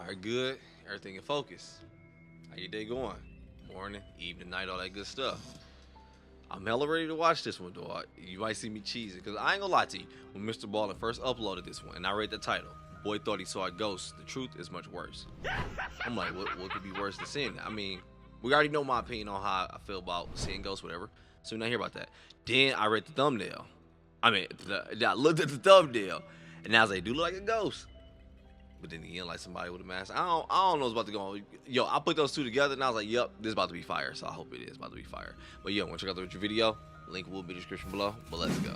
right, good. Everything in focus. How your day going? Morning, evening, night, all that good stuff. I'm hella ready to watch this one, dog. You might see me cheesing, because I ain't gonna lie to you. When Mrballen first uploaded this one, and I read the title, boy thought he saw a ghost. The truth is much worse. I'm like, what could be worse than seeing that? I mean, we already know my opinion on how I feel about seeing ghosts, whatever. So we're not here about that. Then I read the thumbnail. I looked at the thumbnail, and I was like, dude, look like a ghost. But then again, like somebody with a mask. I don't know what's about to go on. Yo, I put those two together, and I was like, yep, this is about to be fire. So I hope it is about to be fire. But yo, want to check out the review video? Link will be in the description below. But let's go.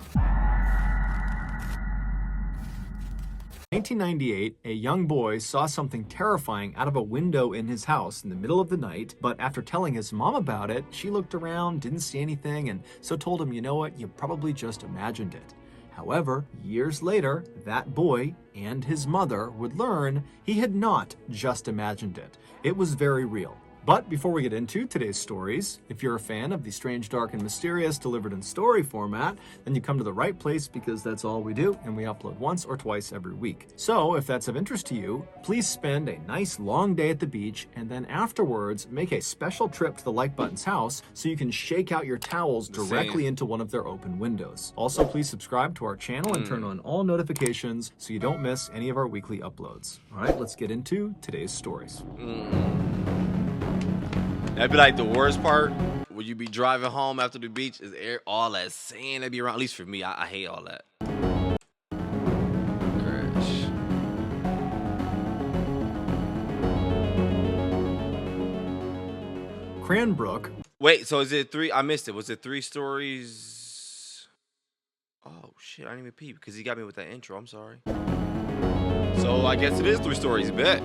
1998, a young boy saw something terrifying out of a window in his house in the middle of the night, but after telling his mom about it, she looked around, didn't see anything, and so told him, you know what, you probably just imagined it. However, years later, that boy and his mother would learn he had not just imagined it. It was very real. But before we get into today's stories, if you're a fan of the strange, dark, and mysterious delivered in story format, then you come to the right place because that's all we do, and we upload once or twice every week. So if that's of interest to you, please spend a nice long day at the beach, and then afterwards make a special trip to the Like Button's house so you can shake out your towels directly into one of their open windows. Also, please subscribe to our channel and turn on all notifications so you don't miss any of our weekly uploads. All right, let's get into today's stories. That'd be like the worst part. Would you be driving home after the beach? Is all that sand that be around? At least for me, I hate all that. Crash. Cranbrook. Wait, so is it three? I missed it. Was it 3 stories? Oh shit, I didn't even peep because he got me with that intro. I'm sorry. So I guess it is 3 stories. Bet.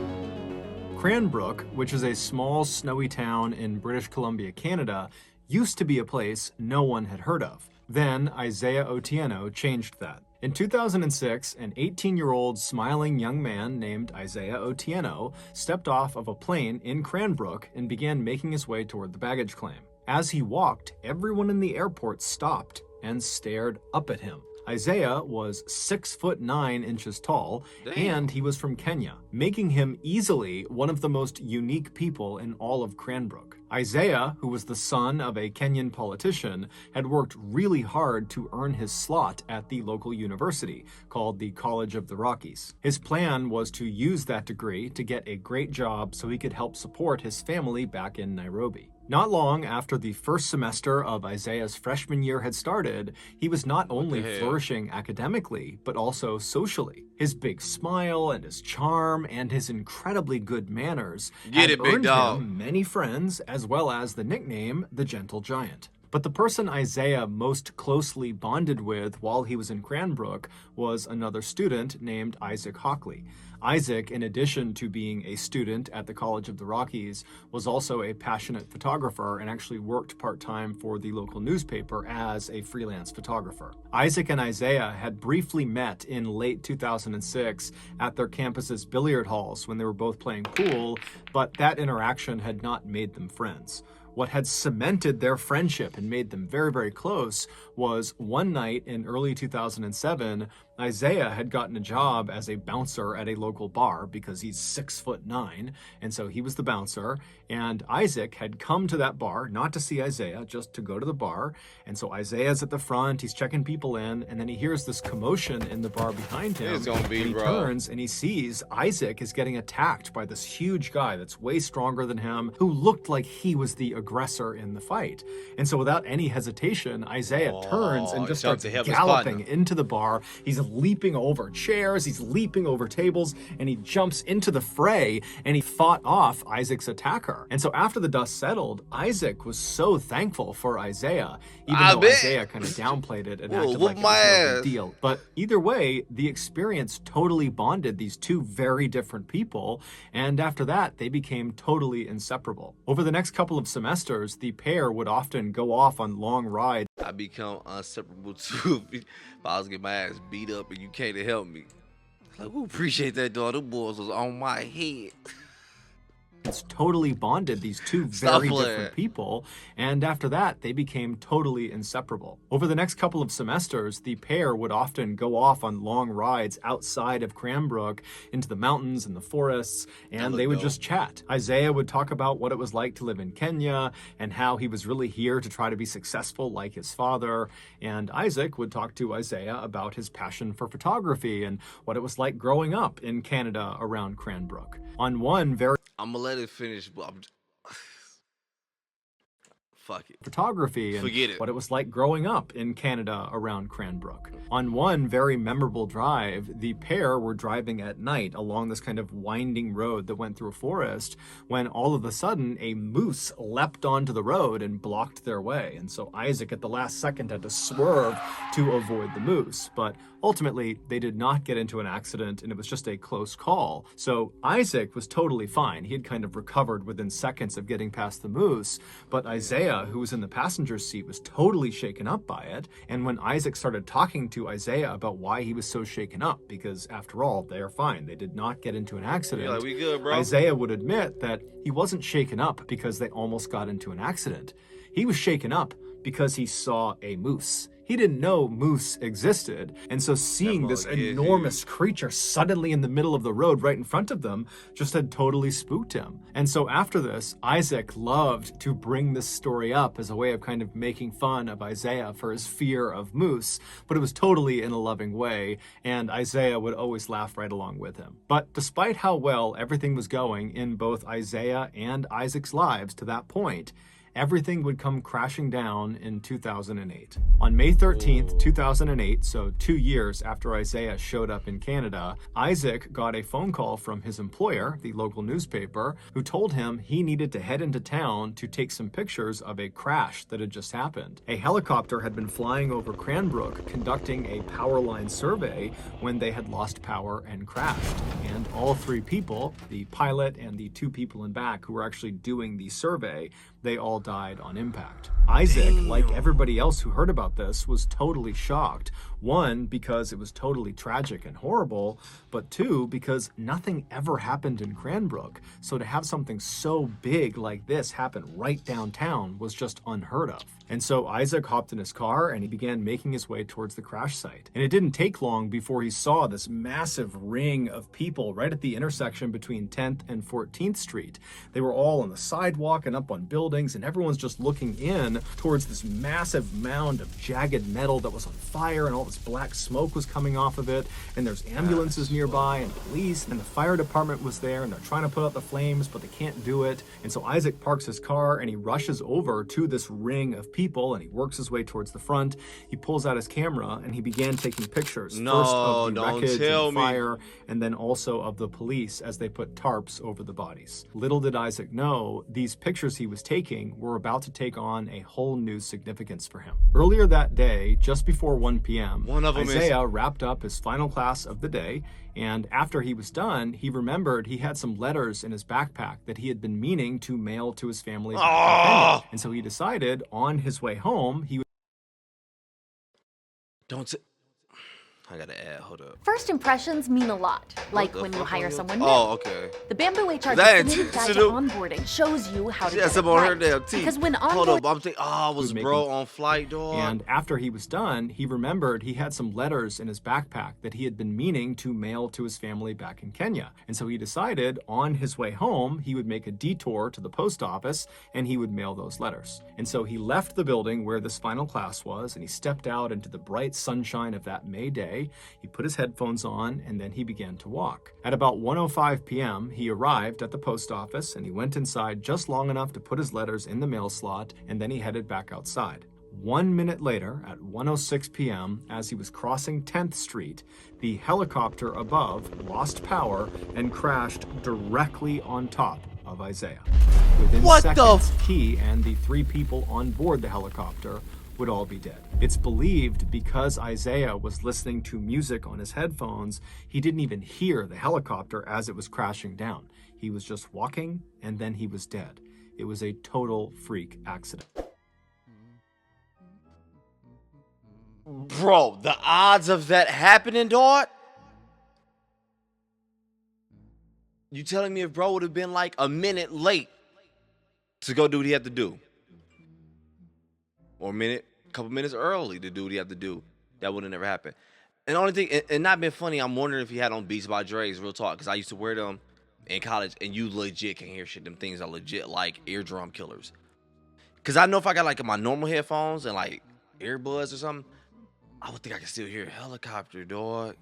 Cranbrook, which is a small snowy town in British Columbia, Canada, used to be a place no one had heard of. Then Isaiah Otieno changed that. In 2006, an 18-year-old smiling young man named Isaiah Otieno stepped off of a plane in Cranbrook and began making his way toward the baggage claim. As he walked, everyone in the airport stopped and stared up at him. Isaiah was 6'9" tall, and he was from Kenya, making him easily one of the most unique people in all of Cranbrook. Isaiah, who was the son of a Kenyan politician, had worked really hard to earn his slot at the local university, called the College of the Rockies. His plan was to use that degree to get a great job so he could help support his family back in Nairobi. Not long after the first semester of Isaiah's freshman year had started, he was not only flourishing academically, but also socially. His big smile and his charm and his incredibly good manners had earned him many friends, as well as the nickname the Gentle Giant. But the person Isaiah most closely bonded with while he was in Cranbrook was another student named Isaac Hockley. Isaac, in addition to being a student at the College of the Rockies, was also a passionate photographer and actually worked part-time for the local newspaper as a freelance photographer. Isaac and Isaiah had briefly met in late 2006 at their campus's billiard halls when they were both playing pool, but that interaction had not made them friends. What had cemented their friendship and made them very, very close was one night in early 2007, Isaiah had gotten a job as a bouncer at a local bar because he's 6'9", and so he was the bouncer. And Isaac had come to that bar, not to see Isaiah, just to go to the bar. And so Isaiah's at the front, he's checking people in, and then he hears this commotion in the bar behind him. He turns and he sees Isaac is getting attacked by this huge guy that's way stronger than him, who looked like he was the aggressor in the fight. And so without any hesitation, Isaiah turns and just starts galloping into the bar. He's leaping over chairs, he's leaping over tables, and he jumps into the fray, and he fought off Isaac's attacker. And so after the dust settled, Isaac was so thankful for Isaiah, even though Isaiah kind of downplayed it and acted like it was no big deal. But either way, the experience totally bonded these two very different people, and after that, they became totally inseparable. Over the next couple of semesters, the pair would often go off on long rides. I become inseparable too if I was getting my ass beat up and you came to help me. Like, who appreciate that, dog? Them boys was on my head. seconds totally bonded these two Stop very playing. different people, and after that, they became totally inseparable. Over the next couple of semesters, the pair would often go off on long rides outside of Cranbrook into the mountains and the forests, and they would just chat. Isaiah would talk about what it was like to live in Kenya and how he was really here to try to be successful like his father, and Isaac would talk to Isaiah about his passion for photography and what it was like growing up in Canada around Cranbrook. On one very I'm gonna let it finish, but fuck it. Photography and Forget it. what it was like growing up in Canada around Cranbrook. On one very memorable drive, the pair were driving at night along this kind of winding road that went through a forest when all of a sudden a moose leapt onto the road and blocked their way. And so Isaac at the last second had to swerve to avoid the moose. But ultimately, they did not get into an accident and it was just a close call. So Isaac was totally fine. He had kind of recovered within seconds of getting past the moose. But Isaiah, who was in the passenger seat, was totally shaken up by it. And when Isaac started talking to Isaiah about why he was so shaken up, because after all, they are fine. They did not get into an accident. Like, we good, bro. Isaiah would admit that he wasn't shaken up because they almost got into an accident. He was shaken up because he saw a moose. He didn't know moose existed, and so seeing this enormous creature suddenly in the middle of the road right in front of them just had totally spooked him. And so after this, Isaac loved to bring this story up as a way of kind of making fun of Isaiah for his fear of moose, but it was totally in a loving way, and Isaiah would always laugh right along with him. But despite how well everything was going in both Isaiah and Isaac's lives to that point, everything would come crashing down in 2008. On May 13th, 2008, so 2 years after Isaiah showed up in Canada, Isaac got a phone call from his employer, the local newspaper, who told him he needed to head into town to take some pictures of a crash that had just happened. A helicopter had been flying over Cranbrook conducting a power line survey when they had lost power and crashed. And all three people, the pilot and the two people in back who were actually doing the survey, they all died on impact. Isaac, like everybody else who heard about this, was totally shocked. One, because it was totally tragic and horrible, but two, because nothing ever happened in Cranbrook. So to have something so big like this happen right downtown was just unheard of. And so Isaac hopped in his car and he began making his way towards the crash site. And it didn't take long before he saw this massive ring of people right at the intersection between 10th and 14th Street. They were all on the sidewalk and up on buildings, and everyone's just looking in towards this massive mound of jagged metal that was on fire, and all this black smoke was coming off of it. And there's ambulances nearby and police, and the fire department was there, and they're trying to put out the flames, but they can't do it. And so Isaac parks his car and he rushes over to this ring of people and he works his way towards the front. He pulls out his camera and he began taking pictures. First of the wreckage and fire, and then also of the police as they put tarps over the bodies. Little did Isaac know, these pictures he was taking were about to take on a whole new significance for him. Earlier that day, just before 1 p.m., Isaiah wrapped up his final class of the day, and after he was done, he remembered he had some letters in his backpack that he had been meaning to mail to his family back in Kenya. And so he decided on his way home, he would... Don't say... I gotta add, hold up. First impressions mean a lot, like when you hire someone new. Oh, okay. The Bamboo HR Definitive Guide to Onboarding shows you how to get it right. Because when hold up, I'm thinking, oh, was bro on flight, dog? And after he was done, he remembered he had some letters in his backpack that he had been meaning to mail to his family back in Kenya. And so he decided on his way home, he would make a detour to the post office and he would mail those letters. And so he left the building where this final class was and he stepped out into the bright sunshine of that May day. He put his headphones on and then he began to walk. At about 1:05 p.m., he arrived at the post office and he went inside just long enough to put his letters in the mail slot, and then he headed back outside. 1 minute later, at 1:06 p.m., as he was crossing 10th Street, the helicopter above lost power and crashed directly on top of Isaiah. Within seconds, he and the three people on board the helicopter would all be dead. It's believed because Isaiah was listening to music on his headphones, he didn't even hear the helicopter as it was crashing down. He was just walking and then he was dead. It was a total freak accident. Bro, the odds of that happening, dog? You telling me if bro would have been like a minute late to go do what he had to do, or a couple minutes early to do what he had to do, that would have never happened. And the only thing, and not been funny, I'm wondering if he had on Beats by Dre's, real talk, because I used to wear them in college, and you legit can't hear shit. Them things are legit like eardrum killers. Because I know if I got like my normal headphones and like earbuds or something, I would think I could still hear a helicopter, dog.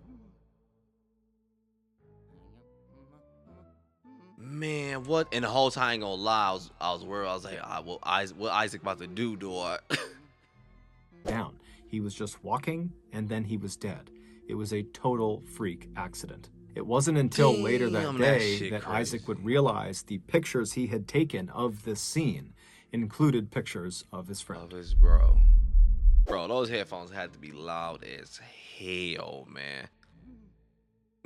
Man, what? And the whole time, I ain't gonna lie, I was worried. I was like, what Isaac about to do, dog? Down. He was just walking, and then he was dead. It was a total freak accident. It wasn't until later that day that Isaac would realize the pictures he had taken of this scene included pictures of his friend. Of his bro. Bro, those headphones had to be loud as hell, man.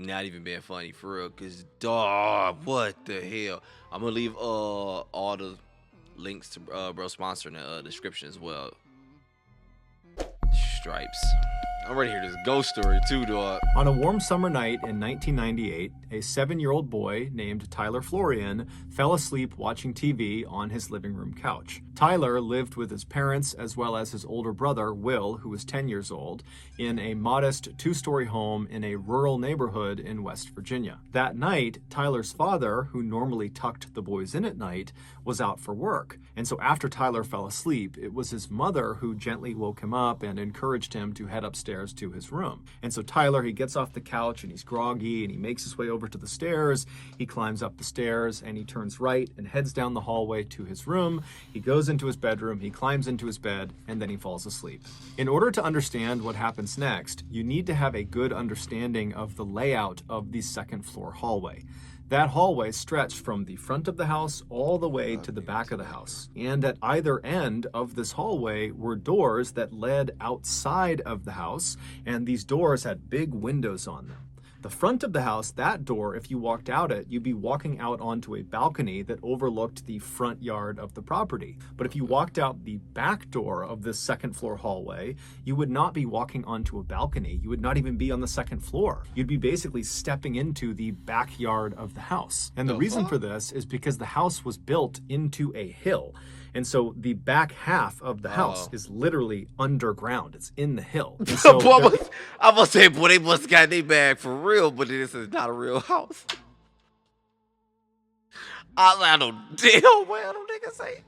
Not even being funny, for real, because, dog, what the hell? I'm going to leave all the links to bro sponsor in the description as well. Stripes. I'm ready to hear this ghost story too, dog. On a warm summer night in 1998, a 7-year-old boy named Tyler Florian fell asleep watching TV on his living room couch. Tyler lived with his parents as well as his older brother, Will, who was 10 years old, in a modest 2-story home in a rural neighborhood in West Virginia. That night, Tyler's father, who normally tucked the boys in at night, was out for work. And so after Tyler fell asleep, it was his mother who gently woke him up and encouraged him to head upstairs to his room. And so Tyler, he gets off the couch and he's groggy and he makes his way over to the stairs. He climbs up the stairs and he turns right and heads down the hallway to his room. He goes into his bedroom, he climbs into his bed, and then he falls asleep. In order to understand what happens next, you need to have a good understanding of the layout of the second floor hallway. That hallway stretched from the front of the house all the way to the back of the house. And at either end of this hallway were doors that led outside of the house, and these doors had big windows on them. The front of the house, that door, if you walked out it, you'd be walking out onto a balcony that overlooked the front yard of the property. But if you walked out the back door of this second floor hallway, you would not be walking onto a balcony. You would not even be on the second floor. You'd be basically stepping into the backyard of the house. And the reason for this is because the house was built into a hill. And so the back half of the house is literally underground. It's in the hill. And so I must say, boy, they must have got their bag for real, but this is not a real house. I don't damn well, them niggas say.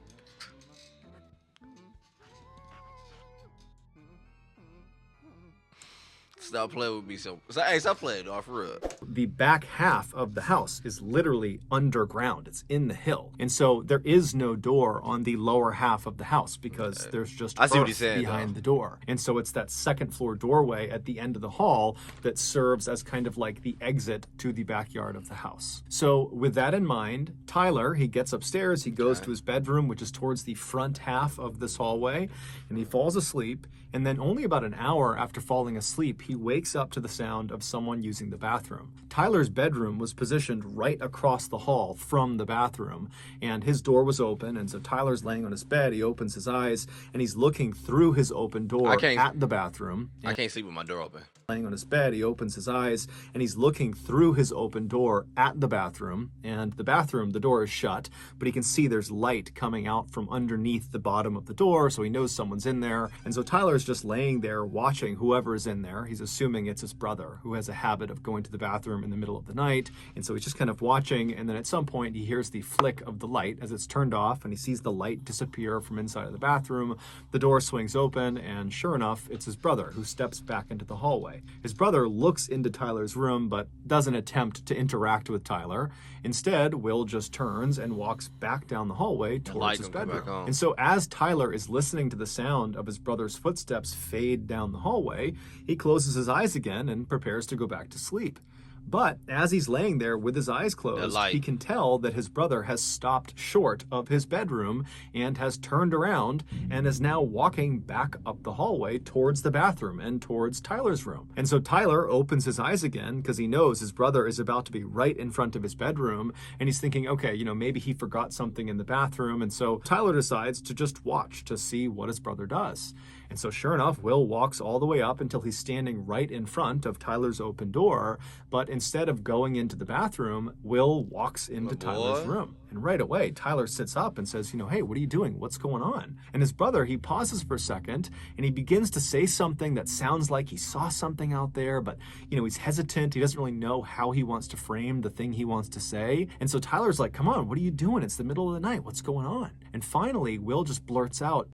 Stop playing with me, hey, stop playing, dog, for real. The back half of the house is literally underground. It's in the hill. And so there is no door on the lower half of the house because there's just earth behind the door. And so it's that second floor doorway at the end of the hall that serves as kind of like the exit to the backyard of the house. So with that in mind, Tyler, he gets upstairs, he goes to his bedroom, which is towards the front half of this hallway, and he falls asleep. And then only about an hour after falling asleep, he wakes up to the sound of someone using the bathroom. Tyler's bedroom was positioned right across the hall from the bathroom, and his door was open, and so Tyler's laying on his bed, he opens his eyes, and he's looking through his open door at the bathroom. I can't sleep with my door open. Laying on his bed, he opens his eyes, and he's looking through his open door at the bathroom, and the door is shut, but he can see there's light coming out from underneath the bottom of the door, so he knows someone's in there, and so Tyler's just laying there watching whoever is in there. He's assuming it's his brother, who has a habit of going to the bathroom in the middle of the night, and so he's just kind of watching, and then at some point he hears the flick of the light as it's turned off, and he sees the light disappear from inside of the bathroom. The door swings open, and sure enough, it's his brother who steps back into the hallway. His brother looks into Tyler's room, but doesn't attempt to interact with Tyler. Instead, Will just turns and walks back down the hallway towards his bedroom. And so as Tyler is listening to the sound of his brother's footsteps fade down the hallway, he closes his eyes again and prepares to go back to sleep. But as he's laying there with his eyes closed, he can tell that his brother has stopped short of his bedroom and has turned around and is now walking back up the hallway towards the bathroom and towards Tyler's room. And so Tyler opens his eyes again because he knows his brother is about to be right in front of his bedroom, and he's thinking, okay, maybe he forgot something in the bathroom. And so Tyler decides to just watch to see what his brother does. And so sure enough, Will walks all the way up until he's standing right in front of Tyler's open door. But instead of going into the bathroom, Will walks into Tyler's room. And right away, Tyler sits up and says, hey, what are you doing? What's going on? And his brother, he pauses for a second and he begins to say something that sounds like he saw something out there, but he's hesitant. He doesn't really know how he wants to frame the thing he wants to say. And so Tyler's like, come on, what are you doing? It's the middle of the night. What's going on? And finally, Will just blurts out,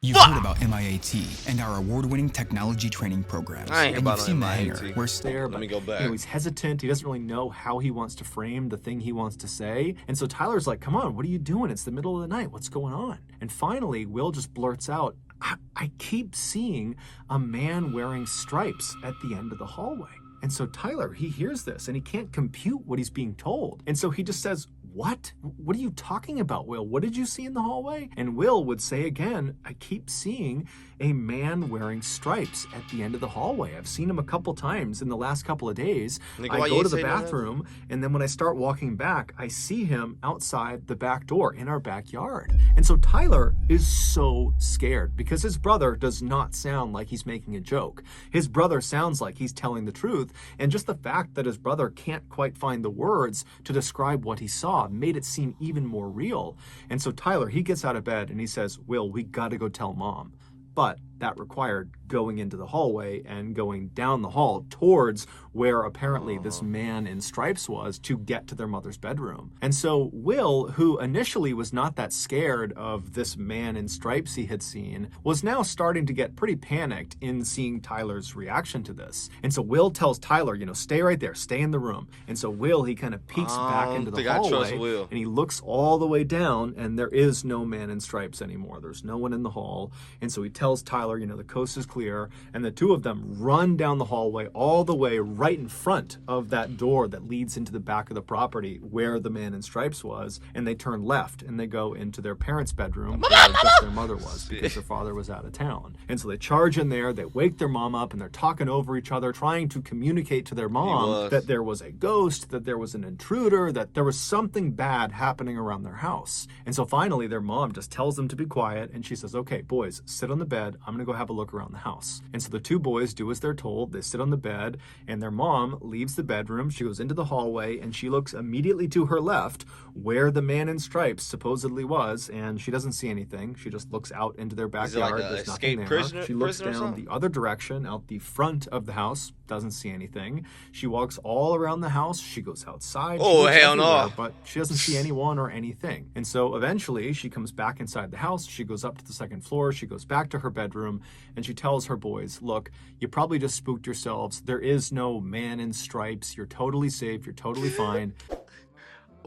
You've heard about MIAT and our award-winning technology training programs. I ain't and about you've seen the MIAT. hangar where there, Let me go back. He's hesitant. He doesn't really know how he wants to frame the thing he wants to say. And so Tyler's like, come on, what are you doing? It's the middle of the night. What's going on? And finally, Will just blurts out, I keep seeing a man wearing stripes at the end of the hallway. And so Tyler, he hears this and he can't compute what he's being told. And so he just says, what? What are you talking about, Will? What did you see in the hallway? And Will would say again, I keep seeing a man wearing stripes at the end of the hallway. I've seen him a couple times in the last couple of days. I go to the bathroom, and then when I start walking back, I see him outside the back door in our backyard. And so Tyler is so scared because his brother does not sound like he's making a joke. His brother sounds like he's telling the truth, and just the fact that his brother can't quite find the words to describe what he saw made it seem even more real. And so Tyler, he gets out of bed and he says, Will, we gotta go tell Mom. But that required going into the hallway and going down the hall towards where apparently this man in stripes was to get to their mother's bedroom. And so Will, who initially was not that scared of this man in stripes he had seen, was now starting to get pretty panicked in seeing Tyler's reaction to this. And so Will tells Tyler, stay right there, stay in the room. And so Will, he kind of peeks back into the hallway and he looks all the way down, and there is no man in stripes anymore. There's no one in the hall. And so he tells Tyler, the coast is clear, and the two of them run down the hallway all the way right in front of that door that leads into the back of the property where the man in stripes was, and they turn left and they go into their parents' bedroom where just their mother was because their father was out of town. And so they charge in there, they wake their mom up, and they're talking over each other, trying to communicate to their mom that there was a ghost, that there was an intruder, that there was something bad happening around their house. And so finally their mom just tells them to be quiet, and she says, okay, boys, sit on the bed. I'm gonna go have a look around the house. And so the two boys do as they're told. They sit on the bed, and their mom leaves the bedroom. She goes into the hallway, and she looks immediately to her left where the man in stripes supposedly was, and she doesn't see anything. She just looks out into their backyard. There's nothing there. She looks down the other direction, out the front of the house, doesn't see anything. She walks all around the house. She goes outside. Oh, hell no. But she doesn't see anyone or anything. And so eventually she comes back inside the house. She goes up to the second floor. She goes back to her bedroom, and she tells her boys, look, you probably just spooked yourselves. There is no man in stripes. You're totally safe. You're totally fine.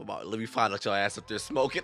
Let me find out your ass up there smoking.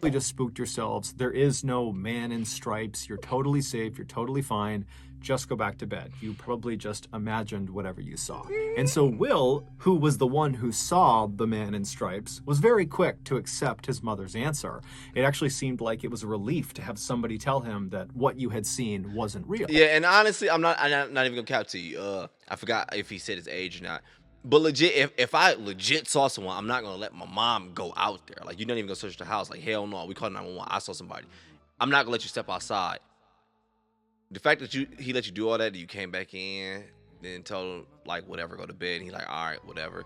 You just spooked yourselves. There is no man in stripes. You're totally safe. You're totally fine. Just go back to bed. You probably just imagined whatever you saw. And so Will, who was the one who saw the man in stripes, was very quick to accept his mother's answer. It actually seemed like it was a relief to have somebody tell him that what you had seen wasn't real. Yeah, and honestly, I'm not even gonna cap to you. I forgot if he said his age or not. But legit, if I legit saw someone, I'm not gonna let my mom go out there. Like, you're not even gonna search the house. Like, hell no, we called 911. I saw somebody. I'm not gonna let you step outside. The fact that he let you do all that you came back in, then told him, like, whatever, go to bed, and he's like, all right, whatever.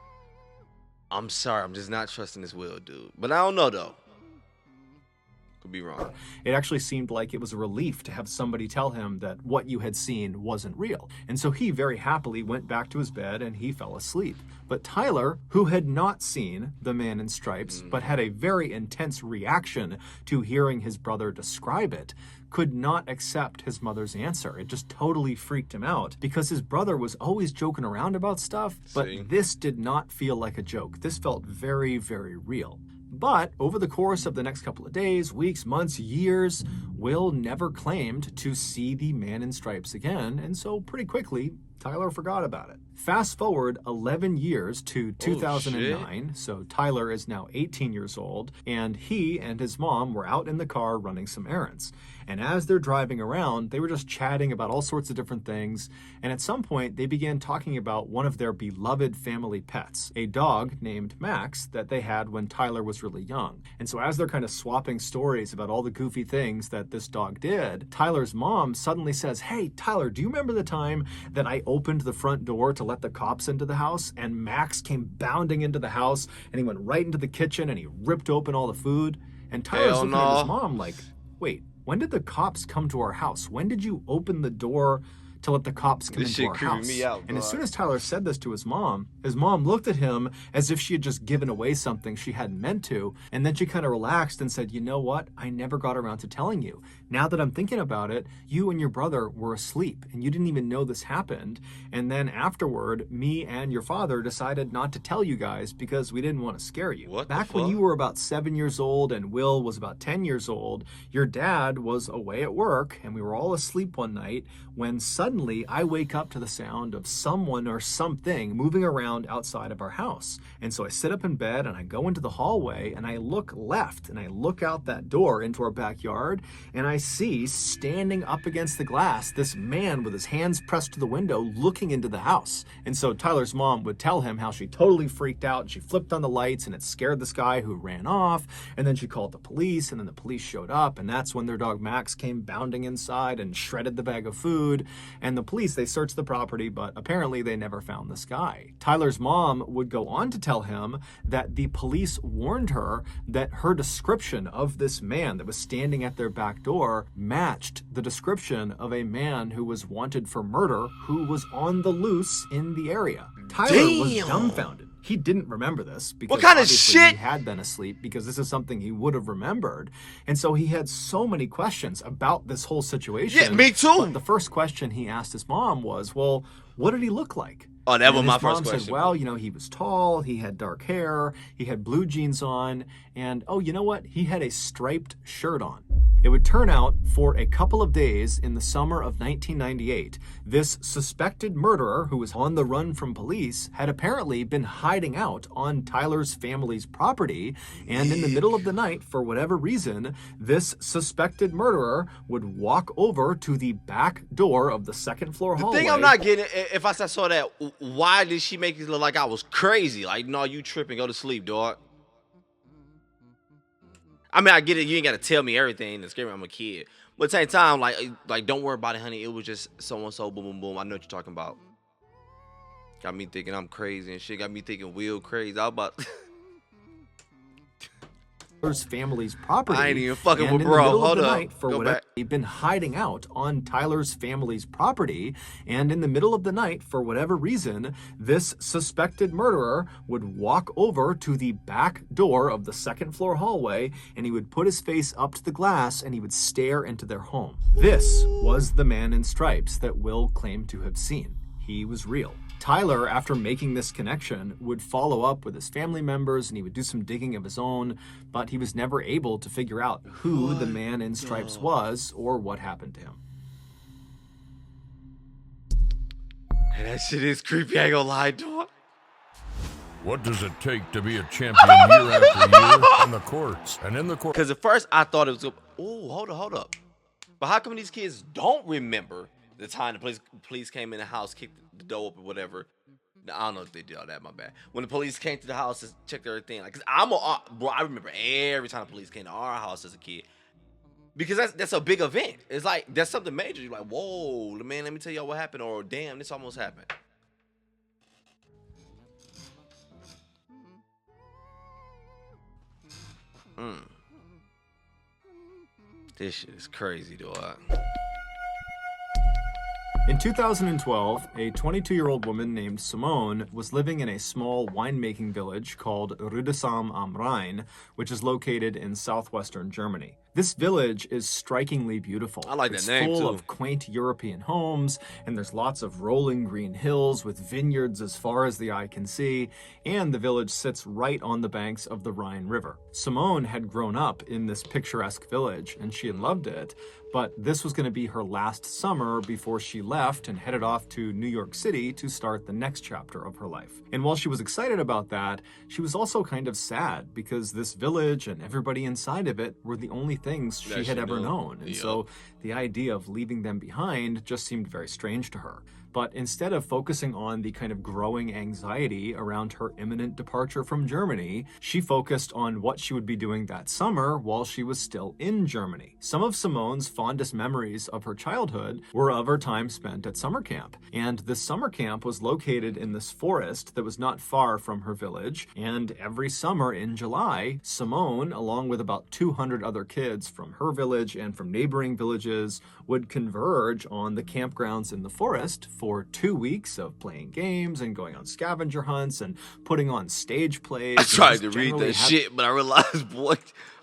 I'm sorry, I'm just not trusting this Will dude. But I don't know, though. Could be wrong. It actually seemed like it was a relief to have somebody tell him that what you had seen wasn't real. And so he very happily went back to his bed and he fell asleep. But Tyler, who had not seen the man in stripes, but had a very intense reaction to hearing his brother describe it, could not accept his mother's answer. It just totally freaked him out because his brother was always joking around about stuff, but this did not feel like a joke. This felt very, very real. But over the course of the next couple of days, weeks, months, years, Will never claimed to see the man in stripes again, and so pretty quickly, Tyler forgot about it. Fast forward 11 years to 2009, so Tyler is now 18 years old, and he and his mom were out in the car running some errands. And as they're driving around, they were just chatting about all sorts of different things, and at some point they began talking about one of their beloved family pets, a dog named Max that they had when Tyler was really young. And so as they're kind of swapping stories about all the goofy things that this dog did, Tyler's mom suddenly says, "Hey, Tyler, do you remember the time that I opened the front door to let the cops into the house and Max came bounding into the house and he went right into the kitchen and he ripped open all the food?" And Tyler's looking at his mom like, "Wait, when did the cops come to our house? When did you open the door to let the cops come into our house?" And as soon as Tyler said this to his mom looked at him as if she had just given away something she hadn't meant to, and then she kind of relaxed and said, "You know what? I never got around to telling you. Now that I'm thinking about it, you and your brother were asleep, and you didn't even know this happened. And then afterward, me and your father decided not to tell you guys because we didn't want to scare you. Back when you were about 7 years old and Will was about 10 years old, your dad was away at work, and we were all asleep one night when suddenly I wake up to the sound of someone or something moving around outside of our house. And so I sit up in bed and I go into the hallway and I look left and I look out that door into our backyard and I see standing up against the glass this man with his hands pressed to the window looking into the house." And so Tyler's mom would tell him how she totally freaked out and she flipped on the lights and it scared this guy who ran off, and then she called the police, and then the police showed up, and that's when their dog Max came bounding inside and shredded the bag of food. And the police, they searched the property, but apparently they never found this guy. Tyler's mom would go on to tell him that the police warned her that her description of this man that was standing at their back door matched the description of a man who was wanted for murder who was on the loose in the area. Tyler was dumbfounded. He didn't remember this because what kind of obviously shit? He had been asleep, because this is something he would have remembered. And so he had so many questions about this whole situation. Yeah, me too. But the first question he asked his mom was, well, what did he look like? Oh, that was my mom first question. said, well, you know, he was tall, he had dark hair, he had blue jeans on, and oh, you know what? He had a striped shirt on. It would turn out, for a couple of days in the summer of 1998, this suspected murderer who was on the run from police had apparently been hiding out on Tyler's family's property, and in the middle of the night, for whatever reason, this suspected murderer would walk over to the back door of the second floor hallway. The thing I'm not getting, if I saw that, why did she make it look like I was crazy? Like, no, you tripping, go to sleep, dog. I mean, I get it. You ain't got to tell me everything and scare me. I'm a kid. But at the same time, like, don't worry about it, honey. It was just so-and-so, boom, boom, boom. I know what you're talking about. Got me thinking I'm crazy and shit. Got me thinking Will crazy. I was about... family's property. I ain't even fucking with bro. Hold up. Go back. He'd been hiding out on Tyler's family's property, and in the middle of the night, for whatever reason, this suspected murderer would walk over to the back door of the second floor hallway, and he would put his face up to the glass and he would stare into their home. This was the man in stripes that Will claimed to have seen. He was real. Tyler, after making this connection, would follow up with his family members and he would do some digging of his own, but he was never able to figure out who the man in stripes was or what happened to him. Hey, that shit is creepy, I ain't gonna lie, dog. What does it take to be a champion year after year in the courts and in the court? Because at first I thought it was, oh, hold up. But how come these kids don't remember the time the police came in the house, kicked the door open, whatever? I don't know if they did all that, my bad. When the police came to the house and checked everything, like, cause bro, I remember every time the police came to our house as a kid. Because that's a big event. It's like, that's something major. You're like, whoa, man, let me tell y'all what happened, or damn, this almost happened. This shit is crazy, dog. In 2012, a 22-year-old woman named Simone was living in a small winemaking village called Rüdesheim am Rhein, which is located in southwestern Germany. This village is strikingly beautiful. I like that it's name, full too. of quaint European homes, and there's lots of rolling green hills with vineyards as far as the eye can see, and the village sits right on the banks of the Rhine River. Simone had grown up in this picturesque village, and she had loved it, but this was going to be her last summer before she left and headed off to New York City to start the next chapter of her life. And while she was excited about that, she was also kind of sad because this village and everybody inside of it were the only things she had ever known. And so the idea of leaving them behind just seemed very strange to her. But instead of focusing on the kind of growing anxiety around her imminent departure from Germany, she focused on what she would be doing that summer while she was still in Germany. Some of Simone's fondest memories of her childhood were of her time spent at summer camp. And this summer camp was located in this forest that was not far from her village. And every summer in July, Simone, along with about 200 other kids from her village and from neighboring villages, would converge on the campgrounds in the forest for 2 weeks of playing games and going on scavenger hunts and putting on stage plays. I tried to read that shit, but I realized, boy,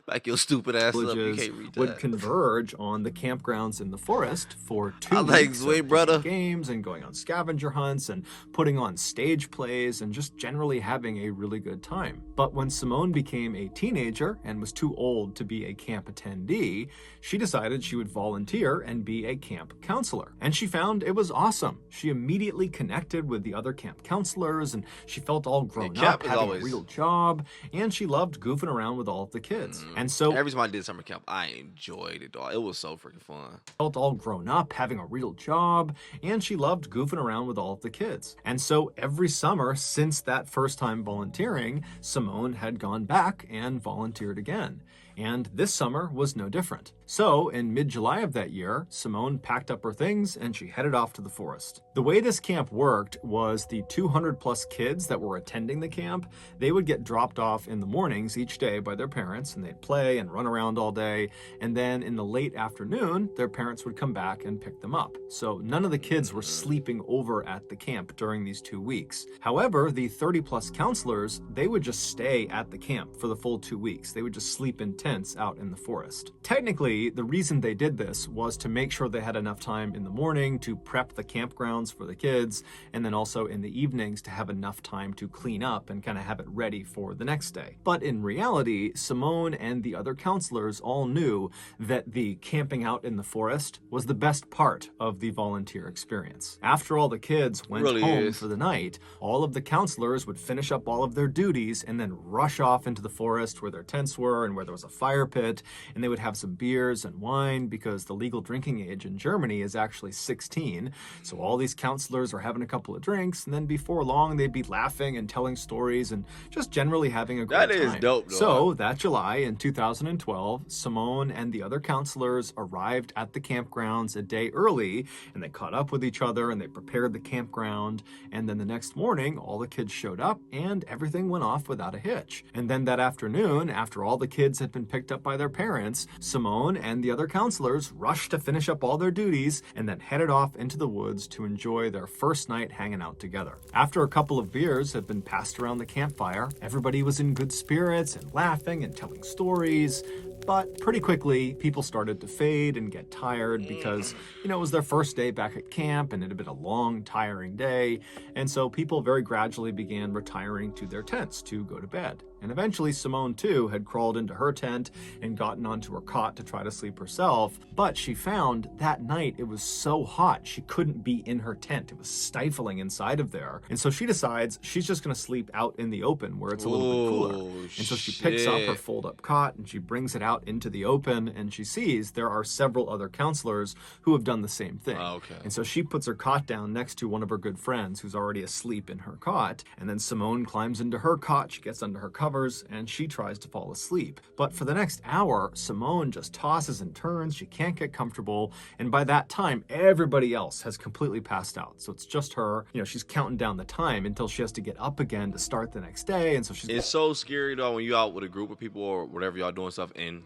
back your stupid ass up. You can't read that. Would converge on the campgrounds in the forest for 2 like weeks Zway, of brother. playing games and going on scavenger hunts and putting on stage plays and just generally having a really good time. But when Simone became a teenager and was too old to be a camp attendee, she decided she would volunteer and be a camp counselor. And she found it was awesome. She immediately connected with the other camp counselors, and she felt all grown up, having a real job, and she loved goofing around with all of the kids. And so every time I did summer camp, I enjoyed it, dog. It was so freaking fun. Felt all grown up, having a real job, and she loved goofing around with all of the kids. And so every summer since that first time volunteering, Simone had gone back and volunteered again. And this summer was no different. So in mid-July of that year, Simone packed up her things and she headed off to the forest. The way this camp worked was the 200 plus kids that were attending the camp, they would get dropped off in the mornings each day by their parents, and they'd play and run around all day. And then in the late afternoon, their parents would come back and pick them up. So none of the kids were sleeping over at the camp during these 2 weeks. However, the 30 plus counselors, they would just stay at the camp for the full 2 weeks. They would just sleep in tents out in the forest. Technically, the reason they did this was to make sure they had enough time in the morning to prep the campgrounds for the kids, and then also in the evenings to have enough time to clean up and kind of have it ready for the next day. But in reality, Simone and the other counselors all knew that the camping out in the forest was the best part of the volunteer experience. After all the kids went home for the night, all of the counselors would finish up all of their duties and then rush off into the forest where their tents were and where there was a fire pit, and they would have some beers and wine because the legal drinking age in Germany is actually 16. So all these counselors are having a couple of drinks, and then before long they'd be laughing and telling stories and just generally having a great time. That is dope, though. So that July in 2012, Simone and the other counselors arrived at the campgrounds a day early, and they caught up with each other and they prepared the campground. And then the next morning, all the kids showed up and everything went off without a hitch. And then that afternoon, after all the kids had been picked up by their parents, Simone and the other counselors rushed to finish up all their duties and then headed off into the woods to enjoy their first night hanging out together. After a couple of beers had been passed around the campfire, everybody was in good spirits and laughing and telling stories. But pretty quickly, people started to fade and get tired because, it was their first day back at camp and it had been a long, tiring day. And so people very gradually began retiring to their tents to go to bed. And eventually Simone, too, had crawled into her tent and gotten onto her cot to try to sleep herself. But she found that night it was so hot she couldn't be in her tent. It was stifling inside of there. And so she decides she's just going to sleep out in the open where it's a little bit cooler. And so she picks up her fold-up cot and she brings it out into the open, and she sees there are several other counselors who have done the same thing. And so she puts her cot down next to one of her good friends who's already asleep in her cot. And then Simone climbs into her cot, she gets under her covers, and she tries to fall asleep. But for the next hour, Simone just tosses and turns. She can't get comfortable. And by that time, everybody else has completely passed out. So it's just her. She's counting down the time until she has to get up again to start the next day. And so it's so scary, though, when you're out with a group of people or whatever y'all doing stuff, and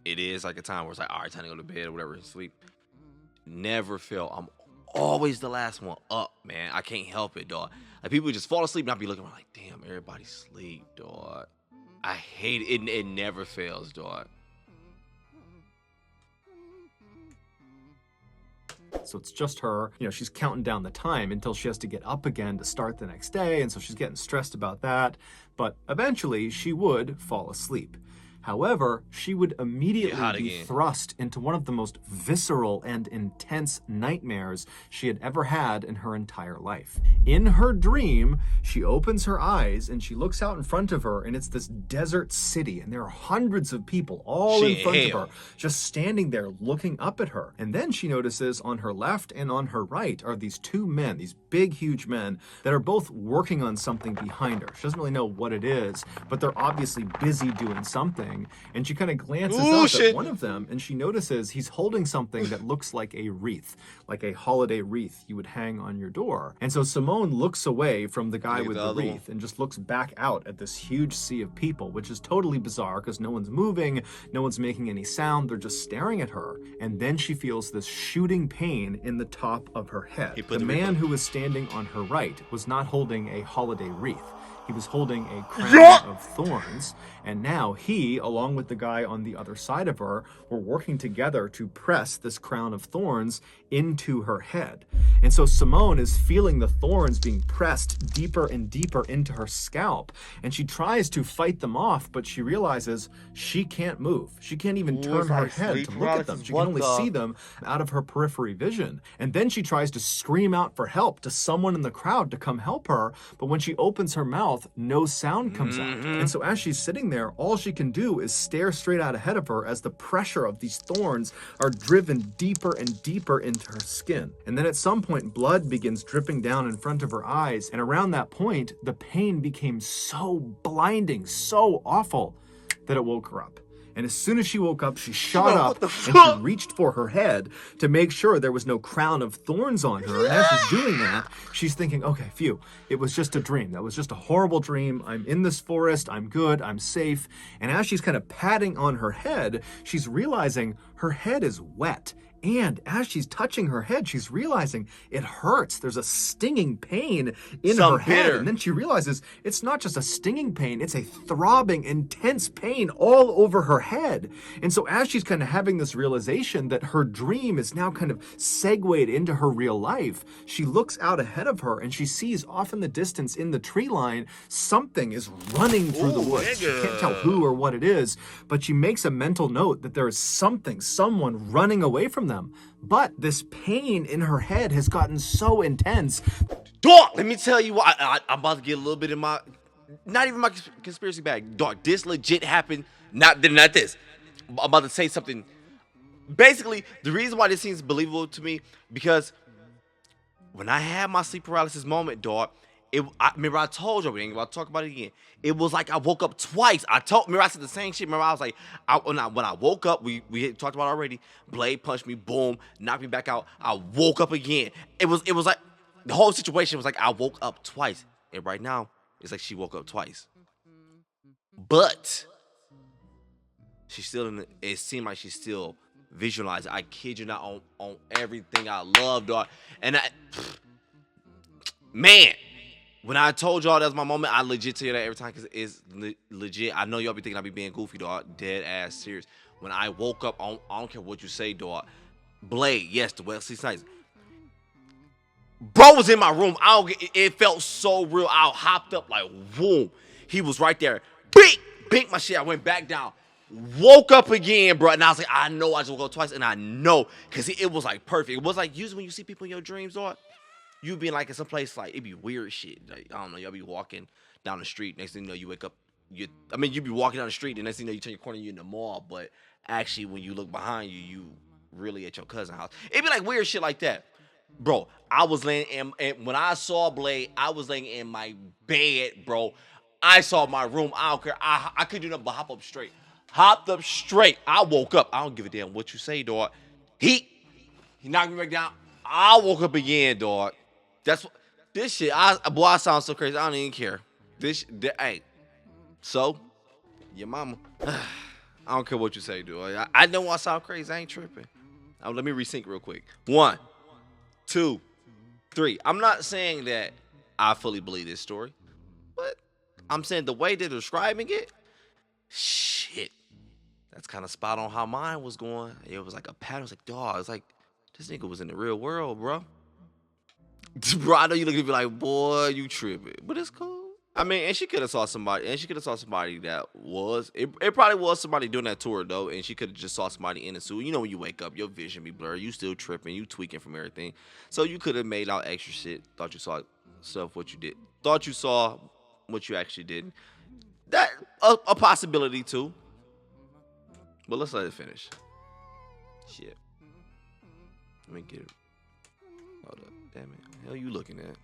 it is like a time where it's like, all right, time to go to bed or whatever and sleep. Never feel. I'm always the last one up, man. I can't help it, dog. Like, people just fall asleep and I'll be looking around like, damn, everybody sleep, dog. I hate it. It never fails, dog. So it's just her, she's counting down the time until she has to get up again to start the next day. And so she's getting stressed about that. But eventually she would fall asleep. However, she would immediately be thrust into one of the most visceral and intense nightmares she had ever had in her entire life. In her dream, she opens her eyes and she looks out in front of her, and it's this desert city, and there are hundreds of people all in front of her, just standing there looking up at her. And then she notices on her left and on her right are these two men, these big, huge men that are both working on something behind her. She doesn't really know what it is, but they're obviously busy doing something. And she kind of glances up at one of them, and she notices he's holding something that looks like a wreath, like a holiday wreath you would hang on your door. And so Simone looks away from the guy with the wreath and just looks back out at this huge sea of people, which is totally bizarre because no one's moving, no one's making any sound, they're just staring at her. And then she feels this shooting pain in the top of her head. The man who was standing on her right was not holding a holiday wreath. He was holding a crown of thorns, and now he, along with the guy on the other side of her, were working together to press this crown of thorns into her head. And so Simone is feeling the thorns being pressed deeper and deeper into her scalp, and she tries to fight them off, but she realizes she can't move. She can't even turn her head to look at them. She can only see them out of her periphery vision. And then she tries to scream out for help to someone in the crowd to come help her, but when she opens her mouth, no sound comes out. And so as she's sitting there, all she can do is stare straight out ahead of her as the pressure of these thorns are driven deeper and deeper into her skin. And then at some point, blood begins dripping down in front of her eyes. And around that point, the pain became so blinding, so awful, that it woke her up. And as soon as she woke up, she shot up and she reached for her head to make sure there was no crown of thorns on her. And as she's doing that, she's thinking, okay, phew, it was just a dream. That was just a horrible dream. I'm in this forest. I'm good. I'm safe. And as she's kind of patting on her head, she's realizing her head is wet. And as she's touching her head, she's realizing it hurts. There's a stinging pain in her head. And then she realizes it's not just a stinging pain, it's a throbbing, intense pain all over her head. And so as she's kind of having this realization that her dream is now kind of segued into her real life, she looks out ahead of her and she sees off in the distance in the tree line, something is running through the woods. She can't tell who or what it is, but she makes a mental note that there is someone running away from them. But this pain in her head has gotten so intense. Dog, let me tell you what, I'm about to get a little bit in my, not even my conspiracy bag. Dog, this legit happened, not this. I'm about to say something. Basically, the reason why this seems believable to me, because when I had my sleep paralysis moment, dog, remember I told you, we ain't about to talk about it again. It was like I woke up twice. Remember I said the same shit. Remember I was like, when I woke up, we talked about it already. Blade punched me, boom, knocked me back out. I woke up again. It was like the whole situation was like I woke up twice. And right now, it's like she woke up twice. But she's still it seemed like she's still visualizing. I kid you not, on everything I love, dog. And man. When I told y'all that was my moment, I legit tell you that every time because it's legit. I know y'all be thinking I be being goofy, dog. Dead ass serious. When I woke up, I don't care what you say, dog. Blade, yes, the Wesley Snipes. Bro was in my room. It felt so real. I hopped up like, boom. He was right there. Bink my shit. I went back down. Woke up again, bro. And I was like, I know I just woke up twice. And I know because it was like perfect. It was like usually when you see people in your dreams, dog. You be like in some place like it be weird shit. Like, I don't know, y'all be walking down the street. Next thing you know, you wake up. You be walking down the street, and next thing you know, you turn your corner, you in the mall. But actually, when you look behind you, you really at your cousin's house. It be like weird shit like that, bro. I was laying and when I saw Blade, I was laying in my bed, bro. I saw my room. I don't care. I couldn't do nothing but hop up straight. Hopped up straight. I woke up. I don't give a damn what you say, dog. He knocked me back down. I woke up again, dog. That's what this shit. I sound so crazy. I don't even care. Hey. So, your mama. I don't care what you say, dude. I know I sound crazy. I ain't tripping. Let me resync real quick. 1, 2, 3. I'm not saying that I fully believe this story, but I'm saying the way they're describing it, shit. That's kind of spot on how mine was going. It was like a pattern. It was like, dog. It's like this nigga was in the real world, bro. Bro, I know you look at me like, boy, you tripping, but it's cool. I mean, and she could have saw somebody, that was, it probably was somebody doing that tour, though, and she could have just saw somebody in a suit. You know, when you wake up, your vision be blurred, you still tripping, you tweaking from everything. So you could have made out extra shit, thought you saw stuff, what you did. Thought you saw what you actually did. That, a possibility, too. But let's let it finish. Shit. Let me get it. Hold up. Damn it. What the hell you looking at?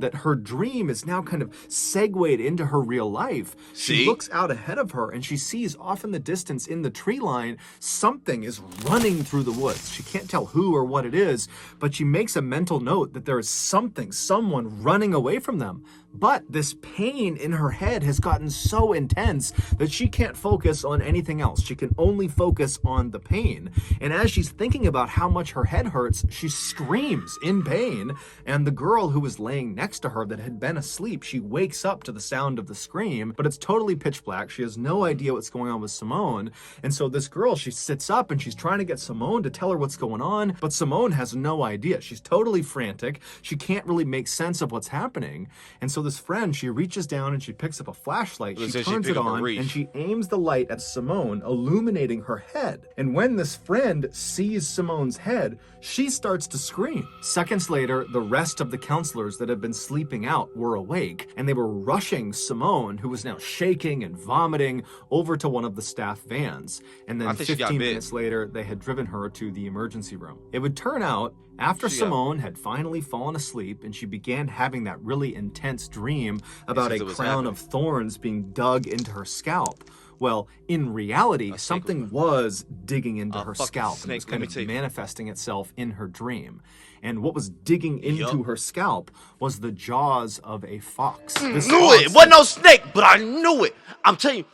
That her dream is now kind of segued into her real life. She looks out ahead of her and she sees off in the distance in the tree line, something is running through the woods. She can't tell who or what it is, but she makes a mental note that there is someone running away from them. But this pain in her head has gotten so intense that she can't focus on anything else. She can only focus on the pain. And as she's thinking about how much her head hurts, she screams in pain. And the girl who was laying next to her that had been asleep, she wakes up to the sound of the scream, but it's totally pitch black. She has no idea what's going on with Simone. And so this girl, she sits up and she's trying to get Simone to tell her what's going on, but Simone has no idea. She's totally frantic. She can't really make sense of what's happening. And so this friend, she reaches down and she picks up a flashlight. She turns it on and she aims the light at Simone, illuminating her head. And when this friend sees Simone's head, she starts to scream. Seconds later, the rest of the counselors that had been sleeping out were awake, and they were rushing Simone, who was now shaking and vomiting, over to one of the staff vans. And then 15 minutes later, they had driven her to the emergency room. It would turn out, after Simone had finally fallen asleep and she began having that really intense dream about a crown of thorns being dug into her scalp, well, in reality, something was digging into her scalp and it was kind of manifesting itself in her dream. And what was digging into her scalp was the jaws of a fox. This knew it. It wasn't no snake, but I knew it. I'm telling you.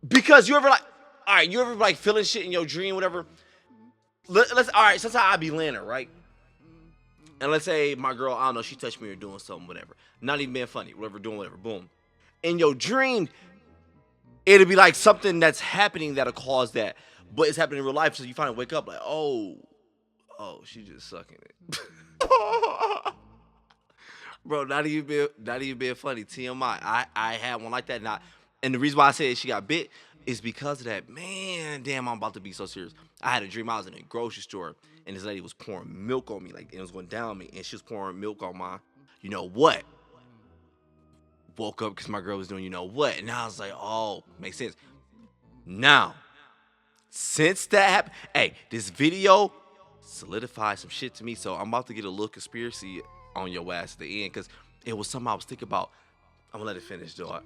Because you ever like feeling shit in your dream, whatever. Sometimes I be laying there, right? And let's say my girl, I don't know, she touched me or doing something, whatever. Not even being funny, whatever, boom. In your dream, it'll be like something that's happening that'll cause that. But it's happening in real life, so you finally wake up like, oh, she just sucking it. Bro, not even being funny. TMI. I had one like that. And the reason why I said she got bit is because of that. Man, damn, I'm about to be so serious. I had a dream I was in a grocery store, and this lady was pouring milk on me, like it was going down me, and she was pouring milk on my, you know what? Woke up because my girl was doing, you know what? And I was like, oh, makes sense. Now, since that happened, hey, this video solidified some shit to me, so I'm about to get a little conspiracy on your ass at the end, because it was something I was thinking about. I'm gonna let it finish, dog.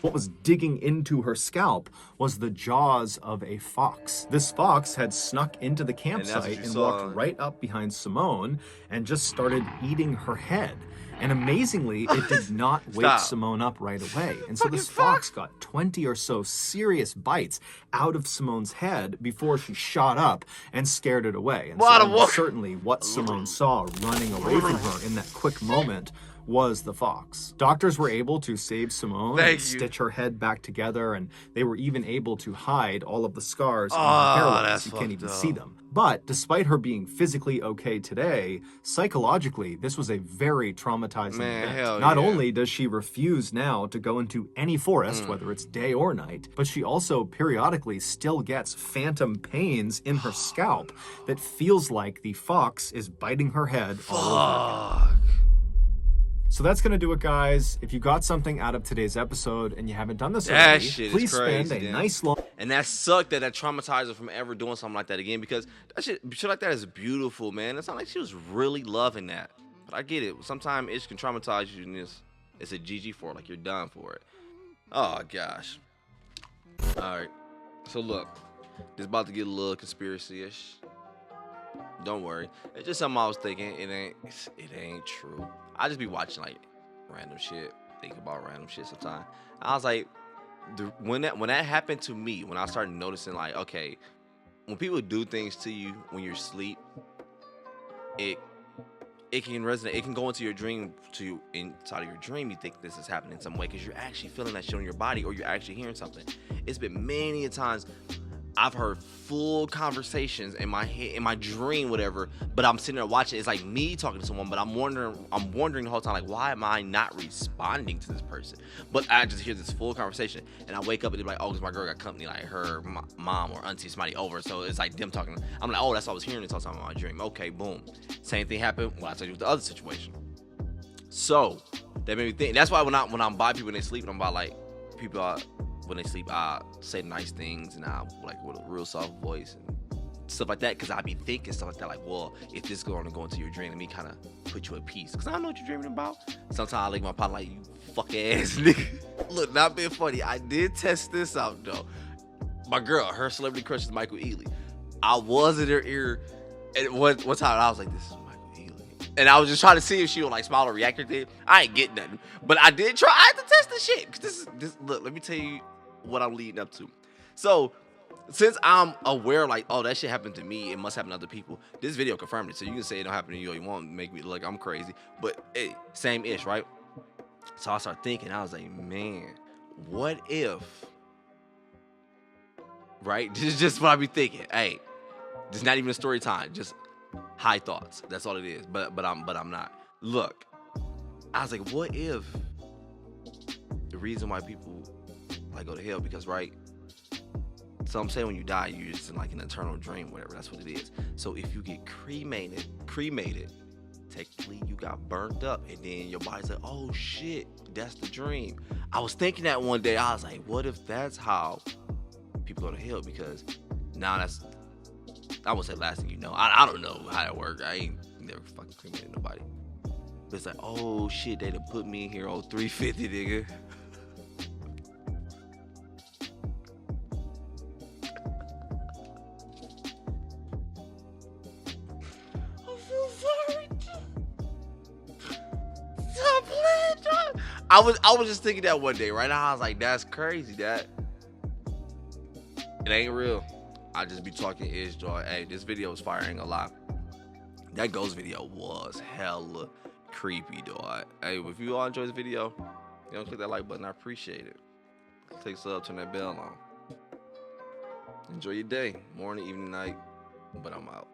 What was digging into her scalp was the jaws of a fox. This fox had snuck into the campsite and walked right up behind Simone and just started eating her head. And amazingly, it did not wake Simone up right away. And so this fox got 20 or so serious bites out of Simone's head before she shot up and scared it away. And so certainly what Simone saw running away from her in that quick moment was the fox. Doctors were able to save Simone and stitch her head back together, and they were even able to hide all of the scars on her hairlines. You can't even see them. But despite her being physically okay today, psychologically, this was a very traumatizing event. Not only does she refuse now to go into any forest, whether it's day or night, but she also periodically still gets phantom pains in her scalp that feels like the fox is biting her head all over again. So that's going to do it, guys. If you got something out of today's episode and you haven't done this already, please spend a nice long... And that sucked that traumatized her from ever doing something like that again, because that shit like that is beautiful, man. It's not like she was really loving that. But I get it. Sometimes it can traumatize you, and it's a GG for it, like you're done for it. Oh, gosh. All right. So, look. This is about to get a little conspiracy-ish. Don't worry. It's just something I was thinking. It ain't true. I just be watching like random shit, think about random shit sometimes. I was like, when that happened to me, when I started noticing like, okay, when people do things to you when you're asleep, it can resonate. It can go into your dream, inside of your dream. You think this is happening in some way because you're actually feeling that shit on your body, or you're actually hearing something. It's been many times I've heard full conversations in my head, in my dream, whatever. But I'm sitting there watching. It's like me talking to someone, but I'm wondering the whole time, like, why am I not responding to this person? But I just hear this full conversation, and I wake up and they're like, oh, because my girl got company, like her mom or auntie, somebody over. So it's like them talking. I'm like, oh, that's what I was hearing this whole time in my dream. Okay, boom. Same thing happened when I told you with the other situation. So that made me think. That's why when I'm by people when they sleep, and I'm by like people when they sleep, I say nice things and I like with a real soft voice and stuff like that, because I be thinking stuff like that, like, well, if this is going to go into your dream, let me kind of put you at peace, because I don't know what you're dreaming about. Sometimes I like my partner like, you fuck ass nigga. Look, not being funny, I did test this out though. My girl, her celebrity crush is Michael Ealy. I was in her ear, and one time I was like, this is Michael Ealy, and I was just trying to see if she would like smile or react to it. I ain't getting nothing, but I did try. I had to test the shit, because this look, let me tell you what I'm leading up to. So since I'm aware, like, oh, that shit happened to me, it must happen to other people, this video confirmed it. So you can say it don't happen to you or you want to make me look like I'm crazy, but hey, same ish, right? So I started thinking, I was like, man, what if, right? This is just what I be thinking. Hey, this is not even a story time, just high thoughts. That's all it is. But I'm not. Look, I was like, what if the reason why people like go to hell, because right, so I'm saying when you die, you're just in like an eternal dream, whatever, that's what it is. So if you get cremated, technically you got burnt up, and then your body's like, oh shit, that's the dream. I was thinking that one day, I was like, what if that's how people go to hell? Because now that's, I won't say last thing you know, I don't know how that works, I ain't never fucking cremated nobody, but it's like, oh shit, they done put me in here on 350, nigga. I was just thinking that one day, right? I was like, that's crazy, that it ain't real. I just be talking ish, joy. Hey, this video was fire, ain't gonna lie. That ghost video was hella creepy, dog. Hey, if you all enjoy this video, you don't click that like button, I appreciate it. Take a sub, turn that bell on. Enjoy your day, morning, evening, night, but I'm out.